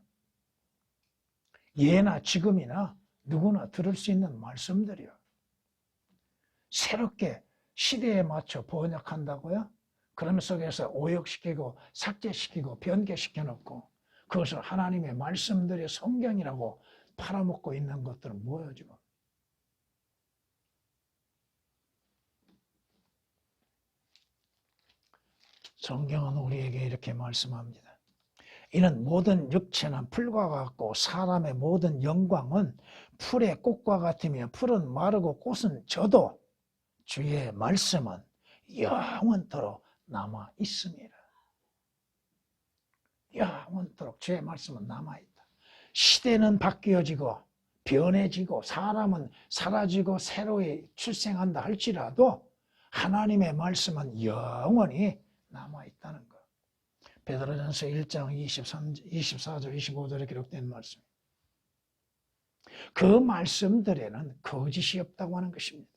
예나 지금이나 누구나 들을 수 있는 말씀들이요. 새롭게 시대에 맞춰 번역한다고요? 그러면 속에서 오역시키고 삭제시키고 변개시켜 놓고 그것을 하나님의 말씀들의 성경이라고 팔아먹고 있는 것들은 뭐예요 지금? 성경은 우리에게 이렇게 말씀합니다. 이는 모든 육체는 풀과 같고 사람의 모든 영광은 풀의 꽃과 같으며 풀은 마르고 꽃은 져도 주의 말씀은 영원토록 남아 있습니다. 영원토록 주의 말씀은 남아있다. 시대는 바뀌어지고 변해지고 사람은 사라지고 새로이 출생한다 할지라도 하나님의 말씀은 영원히 남아있다는 것. 베드로전서 1장 24절 25절에 기록된 말씀. 그 말씀들에는 거짓이 없다고 하는 것입니다.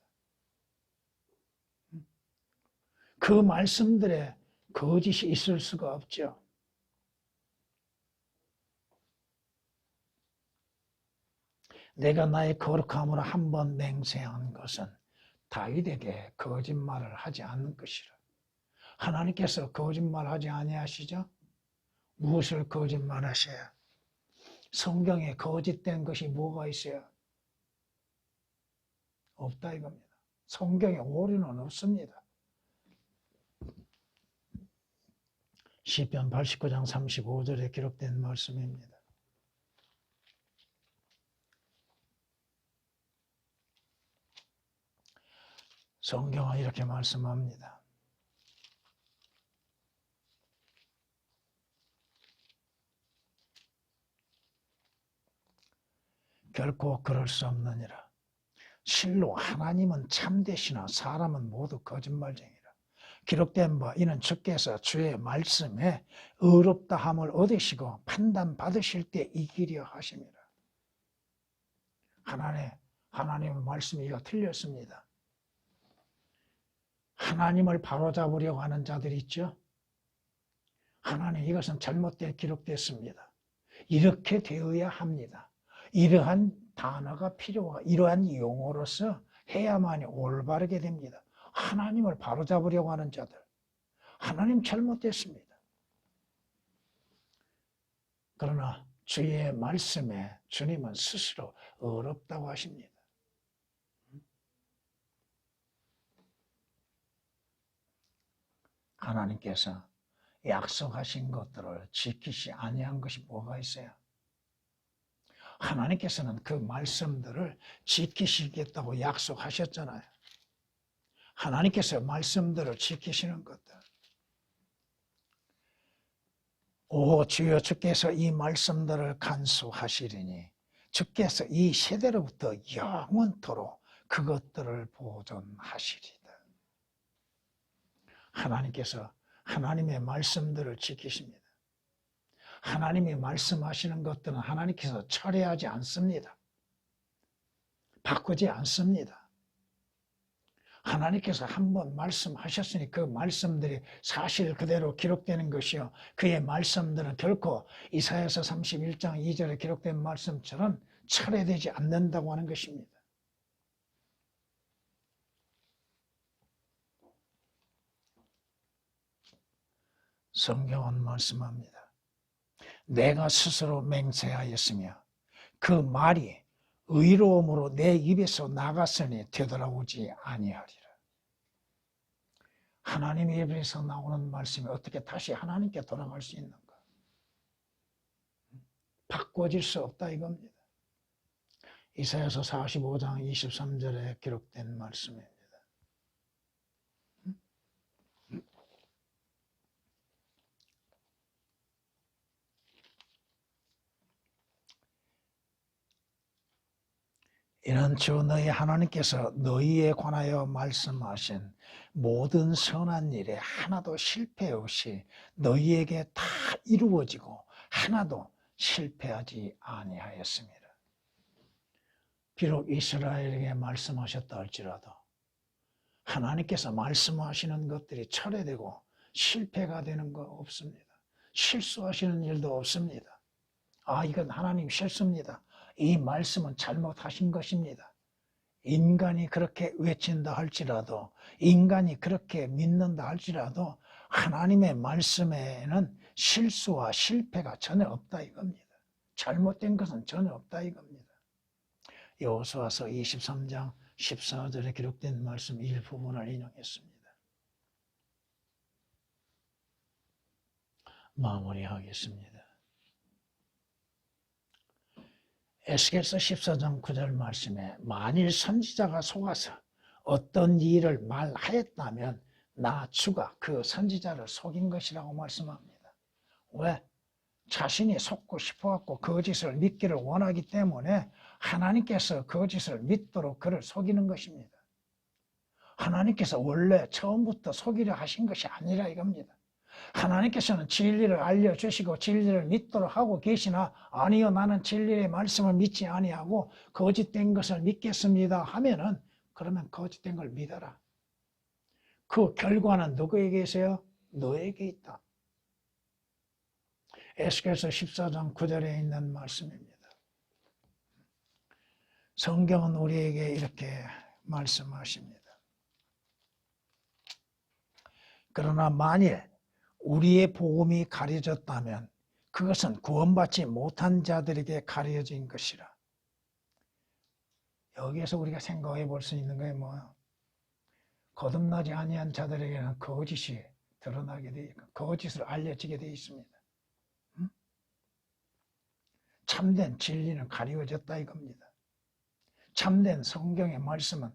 그 말씀들에 거짓이 있을 수가 없죠. 내가 나의 거룩함으로 한 번 맹세한 것은 다윗에게 거짓말을 하지 않는 것이라. 하나님께서 거짓말하지 아니하시죠? 무엇을 거짓말하셔야? 성경에 거짓된 것이 뭐가 있어요? 없다 이겁니다. 성경에 오류는 없습니다. 시편 89장 35절에 기록된 말씀입니다. 성경은 이렇게 말씀합니다. 결코 그럴 수 없느니라. 실로 하나님은 참되시나 사람은 모두 거짓말쟁이라. 기록된 바 이는 주께서 주의 말씀에 의롭다함을 얻으시고 판단받으실 때 이기려 하심이라. 하나님의 말씀이 이거 틀렸습니다. 하나님을 바로잡으려고 하는 자들이 있죠. 하나님 이것은 잘못되게 기록됐습니다. 이렇게 되어야 합니다. 이러한 단어가 필요하고 이러한 용어로서 해야만이 올바르게 됩니다. 하나님을 바로잡으려고 하는 자들. 하나님 잘못됐습니다. 그러나 주의 말씀에 주님은 스스로 어렵다고 하십니다. 하나님께서 약속하신 것들을 지키지 아니한 것이 뭐가 있어요? 하나님께서는 그 말씀들을 지키시겠다고 약속하셨잖아요. 하나님께서 말씀들을 지키시는 것들. 오 주여 주께서 이 말씀들을 간수하시리니 주께서 이 세대로부터 영원토록 그것들을 보존하시리다. 하나님께서 하나님의 말씀들을 지키십니다. 하나님이 말씀하시는 것들은 하나님께서 철회하지 않습니다. 바꾸지 않습니다. 하나님께서 한번 말씀하셨으니 그 말씀들이 사실 그대로 기록되는 것이요. 그의 말씀들은 결코 이사야서 31장 2절에 기록된 말씀처럼 철회되지 않는다고 하는 것입니다. 성경은 말씀합니다. 내가 스스로 맹세하였으며 그 말이 의로움으로 내 입에서 나갔으니 되돌아오지 아니하리라. 하나님의 입에서 나오는 말씀이 어떻게 다시 하나님께 돌아갈 수 있는가? 바꿔질 수 없다 이겁니다. 이사야서 45장 23절에 기록된 말씀입니다. 이는 주 너희 하나님께서 너희에 관하여 말씀하신 모든 선한 일에 하나도 실패 없이 너희에게 다 이루어지고 하나도 실패하지 아니하였습니다. 비록 이스라엘에게 말씀하셨다 할지라도 하나님께서 말씀하시는 것들이 철회되고 실패가 되는 거 없습니다. 실수하시는 일도 없습니다. 이건 하나님 실수입니다. 이 말씀은 잘못하신 것입니다. 인간이 그렇게 외친다 할지라도 인간이 그렇게 믿는다 할지라도 하나님의 말씀에는 실수와 실패가 전혀 없다 이겁니다. 잘못된 것은 전혀 없다 이겁니다. 여호수아서 23장 14절에 기록된 말씀 일부분을 인용했습니다. 마무리하겠습니다. 에스겔서 14장 9절 말씀에 만일 선지자가 속아서 어떤 일을 말하였다면 나 주가 그 선지자를 속인 것이라고 말씀합니다. 왜? 자신이 속고 싶어갖고 거짓을 믿기를 원하기 때문에 하나님께서 거짓을 믿도록 그를 속이는 것입니다. 하나님께서 원래 처음부터 속이려 하신 것이 아니라 이겁니다. 하나님께서는 진리를 알려주시고 진리를 믿도록 하고 계시나 아니요 나는 진리의 말씀을 믿지 아니하고 거짓된 것을 믿겠습니다 하면은 그러면 거짓된 걸 믿어라. 그 결과는 누구에게 있어요? 너에게 있다. 에스겔서 14장 9절에 있는 말씀입니다. 성경은 우리에게 이렇게 말씀하십니다. 그러나 만일 우리의 복음이 가려졌다면 그것은 구원받지 못한 자들에게 가려진 것이라. 여기에서 우리가 생각해 볼 수 있는 게 뭐예요? 거듭나지 아니한 자들에게는 거짓이 드러나게 돼 있고 거짓을 알려지게 돼 있습니다. 참된 진리는 가리워졌다 이겁니다. 참된 성경의 말씀은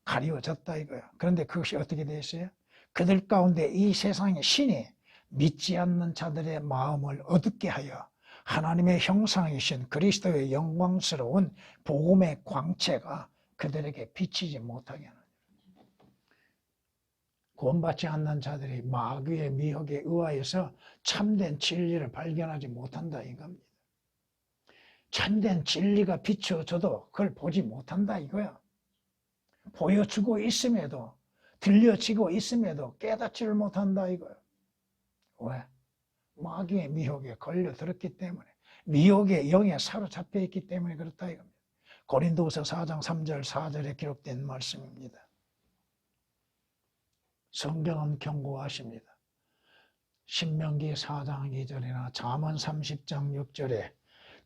가리워졌다 이거야. 그런데 그것이 어떻게 돼 있어요? 그들 가운데 이 세상의 신이 믿지 않는 자들의 마음을 어둡게 하여 하나님의 형상이신 그리스도의 영광스러운 복음의 광채가 그들에게 비치지 못하게 하느니라. 구원받지 않는 자들이 마귀의 미혹에 의하여서 참된 진리를 발견하지 못한다 이겁니다. 참된 진리가 비춰져도 그걸 보지 못한다 이거야. 보여주고 있음에도 들려지고 있음에도 깨닫지를 못한다 이거야. 왜? 마귀의 미혹에 걸려들었기 때문에 미혹의 영에 사로잡혀 있기 때문에 그렇다 이겁니다. 고린도후서 4장 3절 4절에 기록된 말씀입니다. 성경은 경고하십니다. 신명기 4장 2절이나 잠언 30장 6절에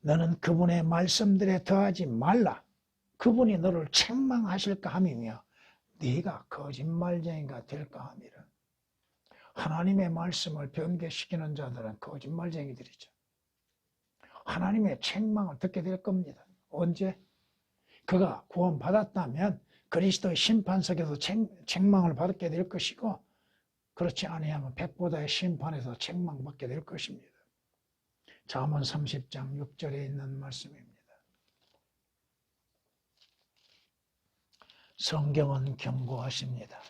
너는 그분의 말씀들에 더하지 말라. 그분이 너를 책망하실까 함이며 네가 거짓말쟁이가 될까 함이라. 하나님의 말씀을 변개시키는 자들은 거짓말쟁이들이죠. 하나님의 책망을 듣게 될 겁니다. 언제? 그가 구원받았다면 그리스도의 심판석에서 책망을 받게 될 것이고 그렇지 아니하면 백보다의 심판에서 책망받게 될 것입니다. 잠언 30장 6절에 있는 말씀입니다. 성경은 경고하십니다.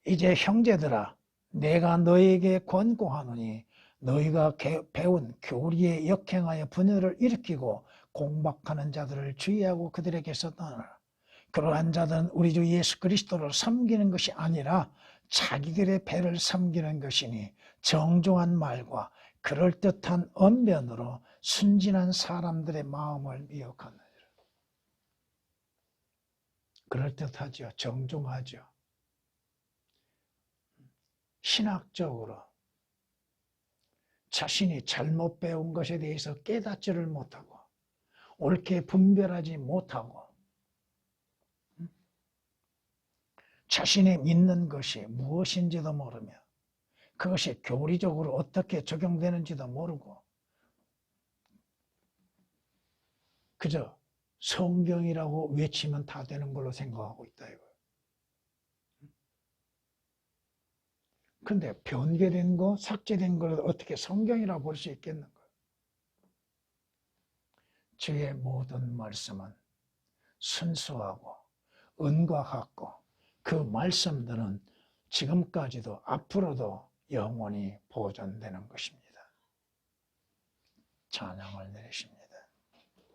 이제 형제들아 내가 너에게 권고하노니 너희가 배운 교리에 역행하여 분열을 일으키고 공박하는 자들을 주의하고 그들에게서 떠나라. 그러한 자들은 우리 주 예수 그리스도를 섬기는 것이 아니라 자기들의 배를 섬기는 것이니 정중한 말과 그럴듯한 언변으로 순진한 사람들의 마음을 미혹하느니라. 그럴듯하죠. 정중하죠. 신학적으로 자신이 잘못 배운 것에 대해서 깨닫지를 못하고 옳게 분별하지 못하고 자신이 믿는 것이 무엇인지도 모르며 그것이 교리적으로 어떻게 적용되는지도 모르고 그저 성경이라고 외치면 다 되는 걸로 생각하고 있다 이거예요. 근데 변개된 거, 삭제된 걸 어떻게 성경이라고 볼 수 있겠는가? 주의 모든 말씀은 순수하고 은과 같고 그 말씀들은 지금까지도 앞으로도 영원히 보존되는 것입니다. 찬양을 내리십니다.